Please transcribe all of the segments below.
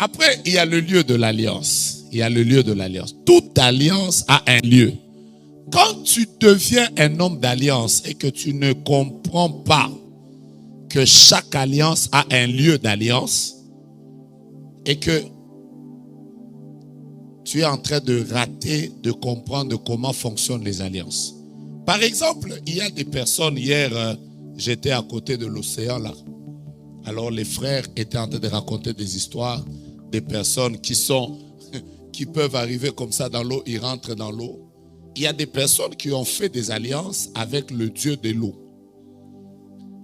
Après, il y a le lieu de l'alliance. Il y a le lieu de l'alliance. Toute alliance a un lieu. Quand tu deviens un homme d'alliance et que tu ne comprends pas que chaque alliance a un lieu d'alliance et que tu es en train de rater de comprendre comment fonctionnent les alliances. Par exemple, il y a des personnes, hier, j'étais à côté de l'océan là. Alors les frères étaient en train de raconter des histoires, des personnes qui peuvent arriver comme ça dans l'eau, ils rentrent dans l'eau. Il y a des personnes qui ont fait des alliances avec le Dieu de l'eau.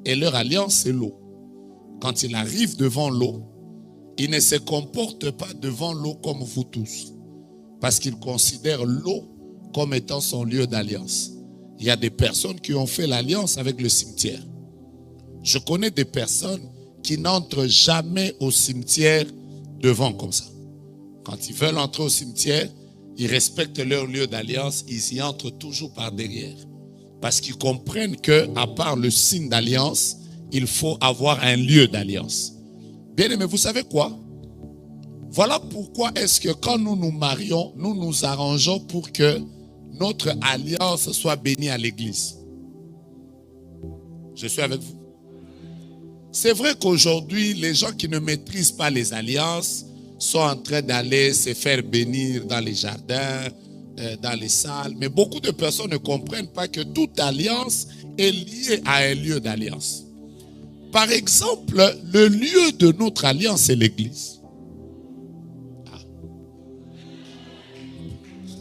Et leur alliance, c'est l'eau. Quand il arrive devant l'eau, il ne se comporte pas devant l'eau comme vous tous. Parce qu'il considère l'eau comme étant son lieu d'alliance. Il y a des personnes qui ont fait l'alliance avec le cimetière. Je connais des personnes qui n'entrent jamais au cimetière devant comme ça. Quand ils veulent entrer au cimetière, ils respectent leur lieu d'alliance, ils y entrent toujours par derrière. Parce qu'ils comprennent qu'à part le signe d'alliance, il faut avoir un lieu d'alliance. Bien aimé, vous savez quoi? Voilà pourquoi est-ce que quand nous nous marions, nous nous arrangeons pour que notre alliance soit bénie à l'église. Je suis avec vous. C'est vrai qu'aujourd'hui, les gens qui ne maîtrisent pas les alliances sont en train d'aller se faire bénir dans les jardins, dans les salles. Mais beaucoup de personnes ne comprennent pas que toute alliance est liée à un lieu d'alliance. Par exemple, le lieu de notre alliance, c'est l'église.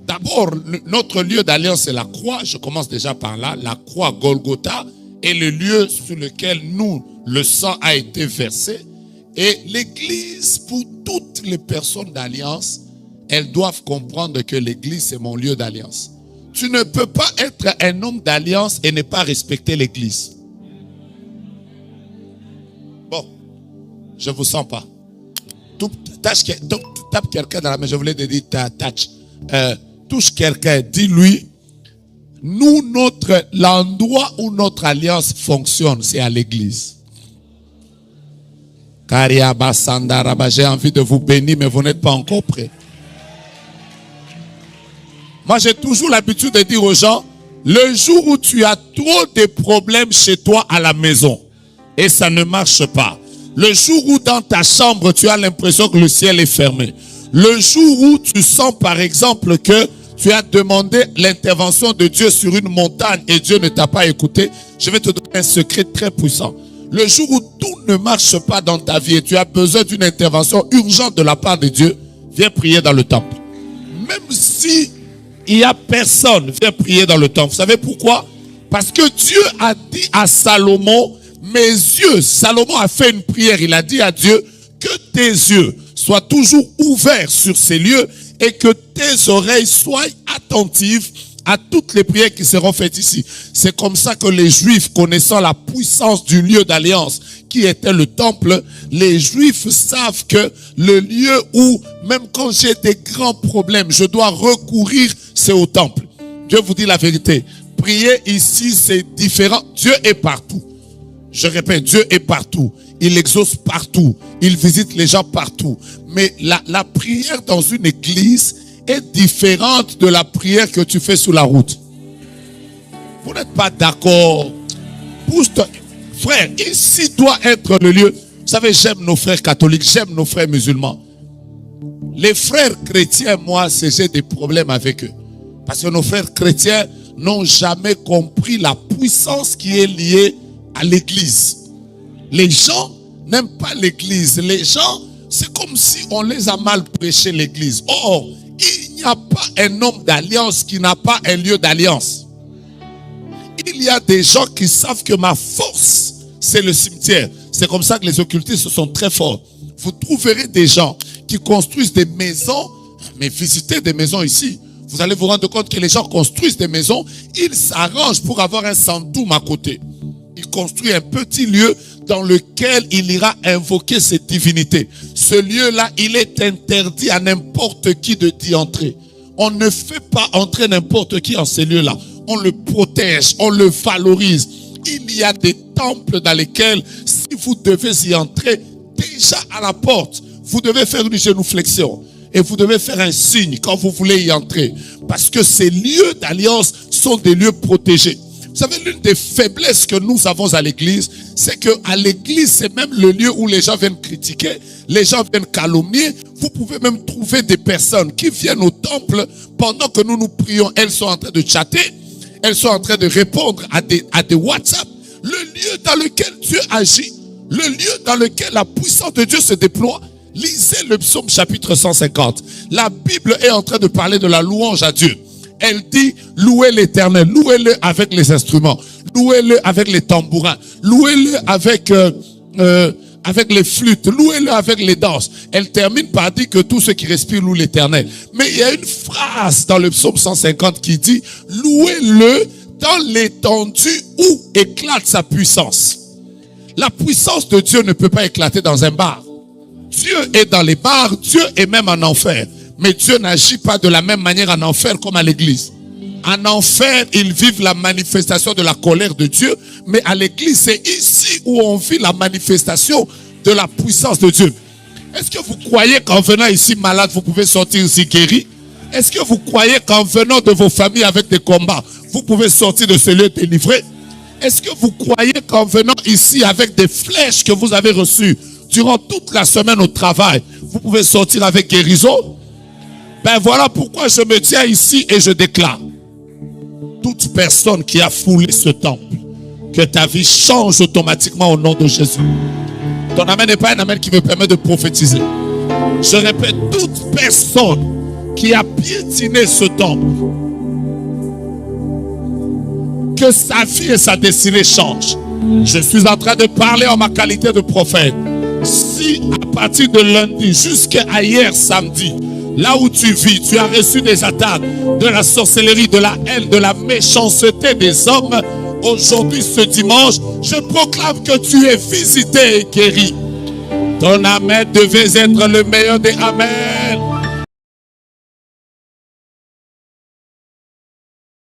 D'abord, notre lieu d'alliance, c'est la croix. Je commence déjà par là. La croix Golgotha est le lieu sur lequel le sang a été versé. Et l'église, pour toutes les personnes d'alliance, elles doivent comprendre que l'église, c'est mon lieu d'alliance. Tu ne peux pas être un homme d'alliance et ne pas respecter l'église. Bon, je ne vous sens pas. Tape quelqu'un dans la main. Je voulais te dire, touche quelqu'un, dis-lui, l'endroit où notre alliance fonctionne, c'est à l'église. J'ai envie de vous bénir, mais vous n'êtes pas encore prêts. Moi, j'ai toujours l'habitude de dire aux gens, le jour où tu as trop de problèmes chez toi à la maison, et ça ne marche pas, le jour où dans ta chambre, tu as l'impression que le ciel est fermé, le jour où tu sens par exemple que tu as demandé l'intervention de Dieu sur une montagne et Dieu ne t'a pas écouté, je vais te donner un secret très puissant. Le jour où tout ne marche pas dans ta vie et tu as besoin d'une intervention urgente de la part de Dieu, viens prier dans le temple. Même si il n'y a personne, viens prier dans le temple. Vous savez pourquoi? Parce que Dieu a dit à Salomon, mes yeux, Salomon a fait une prière, il a dit à Dieu, que tes yeux soient toujours ouverts sur ces lieux et que tes oreilles soient attentives à toutes les prières qui seront faites ici. C'est comme ça que les Juifs, connaissant la puissance du lieu d'alliance qui était le temple, les Juifs savent que le lieu où, même quand j'ai des grands problèmes, je dois recourir, c'est au temple. Dieu vous dit la vérité. Prier ici, c'est différent. Dieu est partout. Je répète, Dieu est partout. Il exauce partout. Il visite les gens partout. Mais la prière dans une église est différente de la prière que tu fais sur la route. Vous n'êtes pas d'accord? Pousse-toi. Frère, ici doit être le lieu. Vous savez, j'aime nos frères catholiques, j'aime nos frères musulmans. Les frères chrétiens, moi, j'ai des problèmes avec eux. Parce que nos frères chrétiens n'ont jamais compris la puissance qui est liée à l'église. Les gens n'aiment pas l'église. Les gens, c'est comme si on les a mal prêché l'église. Or, il n'y a pas un homme d'alliance qui n'a pas un lieu d'alliance. Il y a des gens qui savent que ma force, c'est le cimetière. C'est comme ça que les occultistes sont très forts. Vous trouverez des gens qui construisent des maisons, mais visitez des maisons ici. Vous allez vous rendre compte que les gens construisent des maisons, ils s'arrangent pour avoir un santoum à côté. Il construit un petit lieu dans lequel il ira invoquer ses divinités. Ce lieu-là, il est interdit à n'importe qui d'y entrer. On ne fait pas entrer n'importe qui en ces lieux-là. On le protège, on le valorise. Il y a des temples dans lesquels, si vous devez y entrer, déjà à la porte, vous devez faire une génuflexion. Et vous devez faire un signe quand vous voulez y entrer. Parce que ces lieux d'alliance sont des lieux protégés. Vous savez, l'une des faiblesses que nous avons à l'église, c'est qu'à l'église, c'est même le lieu où les gens viennent critiquer, les gens viennent calomnier. Vous pouvez même trouver des personnes qui viennent au temple pendant que nous prions. Elles sont en train de chatter, elles sont en train de répondre à des WhatsApp. Le lieu dans lequel Dieu agit, le lieu dans lequel la puissance de Dieu se déploie. Lisez le psaume chapitre 150. La Bible est en train de parler de la louange à Dieu. Elle dit, louez l'Éternel, louez-le avec les instruments, louez-le avec les tambourins, louez-le avec les flûtes, louez-le avec les danses. Elle termine par dire que tous ceux qui respirent louent l'Éternel. Mais il y a une phrase dans le psaume 150 qui dit, louez-le dans l'étendue où éclate sa puissance. La puissance de Dieu ne peut pas éclater dans un bar. Dieu est dans les bars, Dieu est même en enfer. Mais Dieu n'agit pas de la même manière en enfer comme à l'église. En enfer, ils vivent la manifestation de la colère de Dieu. Mais à l'église, c'est ici où on vit la manifestation de la puissance de Dieu. Est-ce que vous croyez qu'en venant ici malade, vous pouvez sortir ici guéri? Est-ce que vous croyez qu'en venant de vos familles avec des combats, vous pouvez sortir de ce lieu délivré? Est-ce que vous croyez qu'en venant ici avec des flèches que vous avez reçues durant toute la semaine au travail, vous pouvez sortir avec guérison? Ben voilà pourquoi je me tiens ici et je déclare. Toute personne qui a foulé ce temple, que ta vie change automatiquement au nom de Jésus. Ton amen n'est pas un amen qui me permet de prophétiser. Je répète, toute personne qui a piétiné ce temple, que sa vie et sa destinée changent. Je suis en train de parler en ma qualité de prophète. Si à partir de lundi jusqu'à hier samedi, là où tu vis, tu as reçu des attaques de la sorcellerie, de la haine, de la méchanceté des hommes, aujourd'hui, ce dimanche, je proclame que tu es visité et guéri. Ton amen devait être le meilleur des amens.